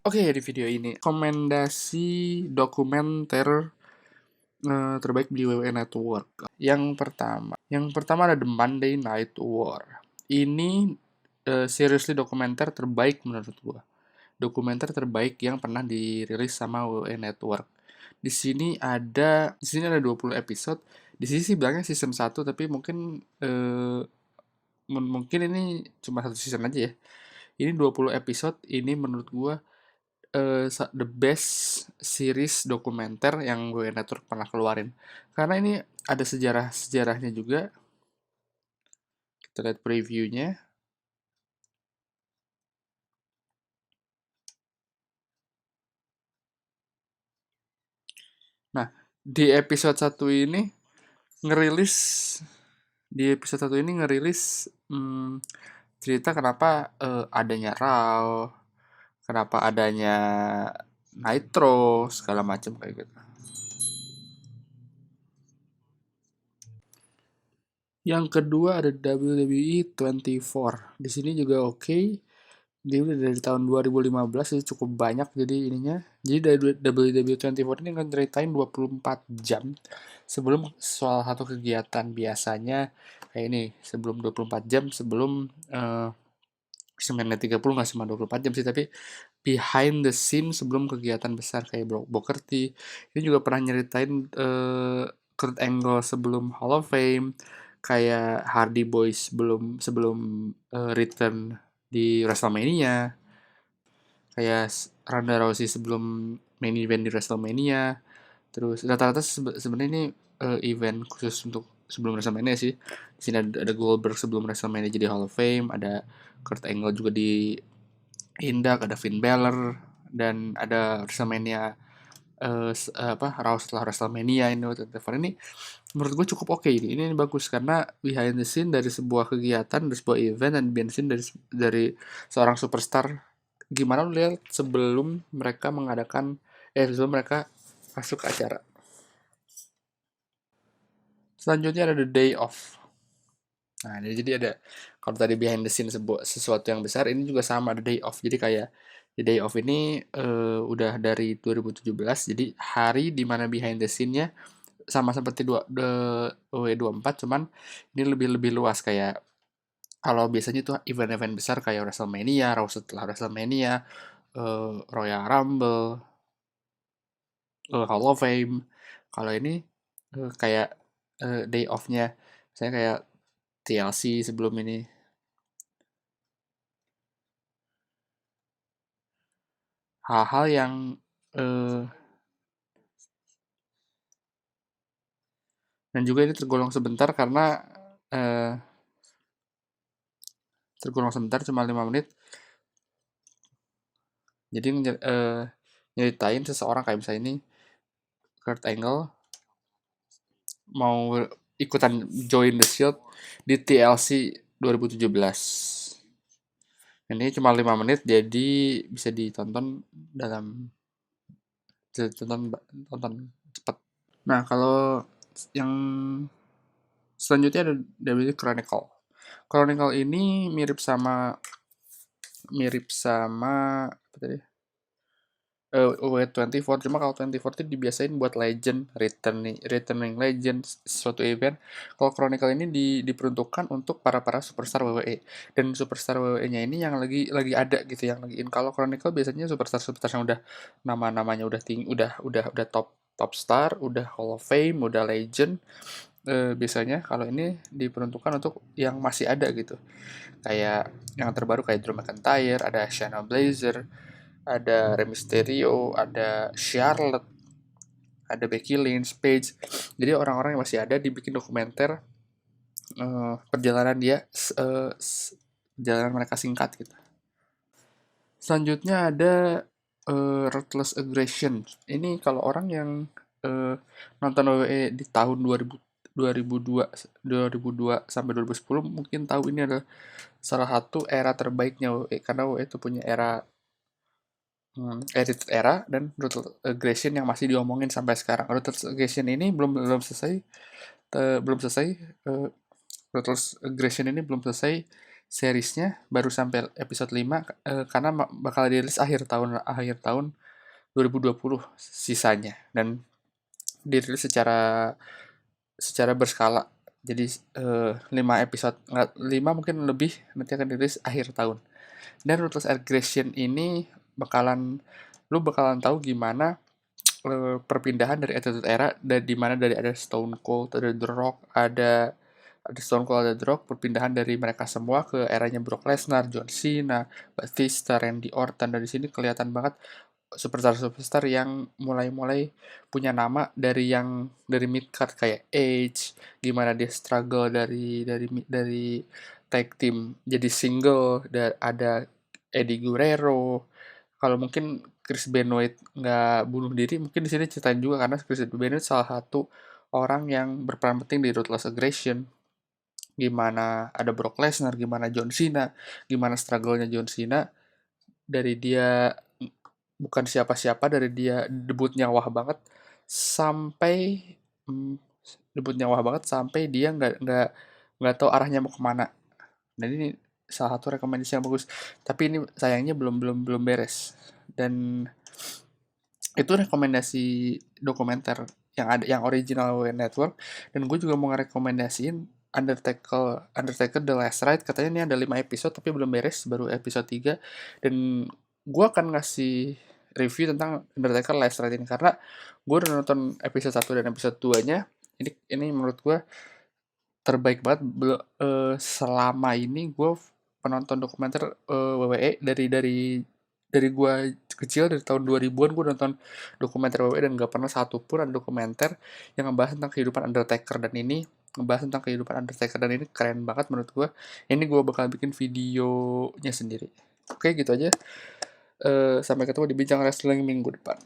Oke, di video ini rekomendasi dokumenter terbaik di WWE Network. Yang pertama ada The Monday Night War. Ini seriously dokumenter terbaik menurut gua. Dokumenter terbaik yang pernah dirilis sama WWE Network. Di sini ada 20 episode. Di sini sih bilangnya season 1, tapi mungkin mungkin ini cuma satu season aja ya. Ini 20 episode, ini menurut gua the best series dokumenter yang gue Network pernah keluarin. Karena ini ada sejarah-sejarahnya juga. Kita lihat previewnya. Nah, di episode 1 ini ngerilis cerita kenapa adanya Raw, kenapa adanya Nitro, segala macam kayak gitu. Yang kedua ada WWE 24. Di sini juga oke. Dia udah dari tahun 2015, jadi cukup banyak jadi ininya. Jadi dari WWE 24 ini ngeceritain 24 jam sebelum soal satu kegiatan, biasanya kayak ini, sebelum 24 jam sebelum WrestleMania 30. Nggak cuma 24 jam sih, tapi behind the scene sebelum kegiatan besar kayak Booker T. Ini juga pernah nyeritain Kurt Angle sebelum Hall of Fame, kayak Hardy Boys sebelum sebelum return di WrestleMania, kayak Ronda Rousey sebelum main event di WrestleMania. Terus rata-rata sebenarnya ini event khusus untuk sebelum WrestleMania sih. Di sini ada Goldberg sebelum WrestleMania jadi Hall of Fame, ada Kurt Angle juga di Indak, ada Finn Balor, dan ada WrestleMania Raw setelah WrestleMania ini. Ini menurut gue cukup oke. Ini bagus karena behind the scene dari sebuah kegiatan, dari sebuah event, dan behind the scene dari seorang superstar. Gimana lu lihat sebelum mereka sebelum mereka masuk ke acara. Selanjutnya ada The Day Off. Nah, jadi ada, kalau tadi behind the scene sesuatu yang besar, ini juga sama, The Day Off. Jadi kayak The Day Off ini udah dari 2017, jadi hari dimana behind the scene-nya sama seperti W24, cuman ini lebih lebih luas. Kayak kalau biasanya tuh event-event besar kayak WrestleMania, Raw setelah WrestleMania, Royal Rumble, Hall of Fame. Kalau ini kayak day off-nya, saya kayak TLC sebelum ini. Hal-hal yang eh, dan juga ini eh, tergolong sebentar, cuma 5 menit. Jadi nyeritain seseorang kayak misalnya ini Kurt Angle mau ikutan join the Shield di TLC 2017. Ini cuma 5 menit, jadi bisa ditonton tonton cepat. Nah, kalau yang selanjutnya ada WWE Chronicle. Chronicle ini mirip sama apa tadi? W24, cuma kalau 24 itu dibiasain buat legend, returning legend, suatu event. Kalau Chronicle ini diperuntukkan untuk para superstar WWE, dan superstar WWE-nya ini yang lagi ada gitu, yang lagi in. Kalau Chronicle biasanya superstar yang udah namanya udah tinggi, udah top star, udah Hall of Fame, udah legend. Biasanya kalau ini diperuntukkan untuk yang masih ada gitu. Kayak yang terbaru kayak Drew McIntyre, ada Shayna Baszler, ada Rey Mysterio, ada Charlotte, ada Becky Lynch, Paige. Jadi orang-orang yang masih ada dibikin dokumenter perjalanan perjalanan mereka singkat gitu. Selanjutnya ada Ruthless Aggression. Ini kalau orang yang nonton WWE di tahun 2002 sampai 2010 mungkin tahu ini adalah salah satu era terbaiknya WWE, karena WWE itu punya Attitude Era dan Ruthless Aggression yang masih diomongin sampai sekarang. Ruthless Aggression ini belum selesai. Ruthless Aggression ini belum selesai seriesnya baru sampai episode 5 karena bakal dirilis akhir tahun 2020 sisanya, dan dirilis secara secara berskala. Jadi 5 episode, nggak 5 mungkin lebih, nanti akan dirilis akhir tahun. Dan Ruthless Aggression ini lu bakalan tahu gimana perpindahan dari Attitude Era, dan di mana dari ada Stone Cold, ada The Rock, ada Stone Cold, ada The Rock, perpindahan dari mereka semua ke eranya Brock Lesnar, John Cena, Batista, Randy Orton. Dari sini kelihatan banget superstar-superstar yang mulai-mulai punya nama dari mid card, kayak Edge, gimana dia struggle dari tag team jadi single, dan ada Eddie Guerrero. Kalau mungkin Chris Benoit nggak bunuh diri, mungkin di sini ceritain juga, karena Chris Benoit salah satu orang yang berperan penting di Ruthless Aggression. Gimana ada Brock Lesnar, gimana John Cena, gimana struggle-nya John Cena dari dia bukan siapa-siapa, dari dia debutnya wah banget sampai mm, debutnya wah banget sampai dia nggak tahu arahnya mau kemana. Dan ini salah satu rekomendasi yang bagus. Tapi ini sayangnya belum belum belum beres. Dan itu rekomendasi dokumenter yang ada, yang original WWE Network. Dan gue juga mau ngerekomendasiin Undertaker The Last Ride. Katanya ini ada 5 episode tapi belum beres, baru episode 3. Dan gue akan ngasih review tentang Undertaker Last Ride ini karena gue udah nonton episode 1 dan episode 2-nya. Ini menurut gue terbaik banget. Selama ini gue penonton dokumenter WWE dari gue kecil, dari tahun 2000-an gue nonton dokumenter WWE, dan gak pernah satupun ada dokumenter yang ngebahas tentang kehidupan Undertaker. Dan ini ngebahas tentang kehidupan Undertaker, dan ini keren banget menurut gue. Ini gue bakal bikin videonya sendiri. Oke, gitu aja. Sampai ketemu di Bincang Wrestling minggu depan.